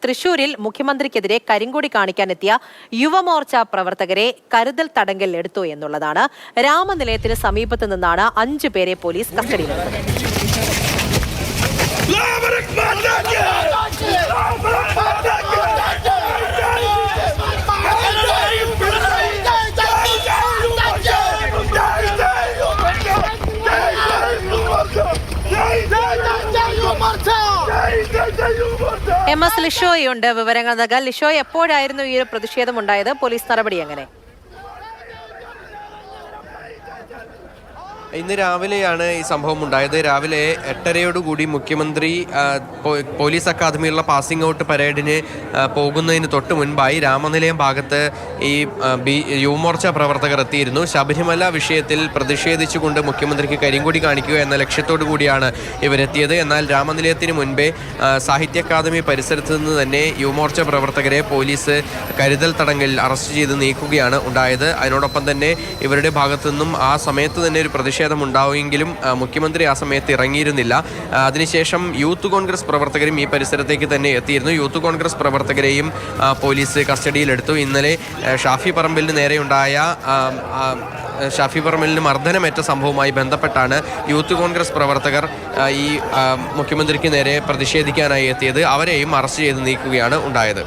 തൃശൂരിൽ മുഖ്യമന്ത്രിക്കെതിരെ കരിങ്കൊടി കാണിക്കാനെത്തിയ യുവമോർച്ച പ്രവർത്തകരെ കരുതൽ തടങ്കലിൽ എടുത്തു എന്നുള്ളതാണ്. രാമനിലയത്തിന് സമീപത്ത് നിന്നാണ് 5 പേരെ പോലീസ് കസ്റ്റഡിയിലെടുത്തത്. MS ലിഷോയുണ്ട് വിവരങ്ങൾ നൽകാൻ. ലിഷോ, എപ്പോഴായിരുന്നു ഈ ഒരു പ്രതിഷേധം ഉണ്ടായത്? പോലീസ് നടപടി എങ്ങനെ? ഇന്ന് രാവിലെയാണ് ഈ സംഭവം ഉണ്ടായത്. രാവിലെ 8:30യോടുകൂടി മുഖ്യമന്ത്രി പോലീസ് അക്കാദമിയിലുള്ള പാസിംഗ് ഔട്ട് പരേഡിന് പോകുന്നതിന് തൊട്ട് മുൻപായി രാമനിലയം ഭാഗത്ത് ഈ യുവമോർച്ച പ്രവർത്തകർ എത്തിയിരുന്നു. ശബരിമല വിഷയത്തിൽ പ്രതിഷേധിച്ചുകൊണ്ട് മുഖ്യമന്ത്രിക്ക് കരിങ്കൊടി കാണിക്കുക എന്ന ലക്ഷ്യത്തോടു കൂടിയാണ് ഇവരെത്തിയത്. എന്നാൽ രാമനിലയത്തിന് മുൻപേ സാഹിത്യ അക്കാദമി പരിസരത്ത് നിന്ന് തന്നെ യുവമോർച്ച പ്രവർത്തകരെ പോലീസ് കരുതൽ തടങ്കലിൽ അറസ്റ്റ് ചെയ്ത് നീക്കുകയാണ് ഉണ്ടായത്. അതിനോടൊപ്പം തന്നെ ഇവരുടെ ഭാഗത്തു നിന്നും ആ സമയത്ത് തന്നെ ഒരു ഉണ്ടാവുമെങ്കിലും മുഖ്യമന്ത്രി ആ സമയത്ത് ഇറങ്ങിയിരുന്നില്ല. അതിനുശേഷം യൂത്ത് കോൺഗ്രസ് പ്രവർത്തകരും ഈ പരിസരത്തേക്ക് തന്നെ എത്തിയിരുന്നു. യൂത്ത് കോൺഗ്രസ് പ്രവർത്തകരെയും പോലീസ് കസ്റ്റഡിയിലെടുത്തു. ഇന്നലെ ഷാഫി പറമ്പിലിന് നേരെയുണ്ടായ ഷാഫി പറമ്പിലിന് മർദ്ദനമേറ്റ സംഭവവുമായി ബന്ധപ്പെട്ടാണ് യൂത്ത് കോൺഗ്രസ് പ്രവർത്തകർ ഈ മുഖ്യമന്ത്രിക്ക് നേരെ പ്രതിഷേധിക്കാനായി എത്തിയത്. അവരെയും അറസ്റ്റ് ചെയ്ത് നീക്കുകയാണ് ഉണ്ടായത്.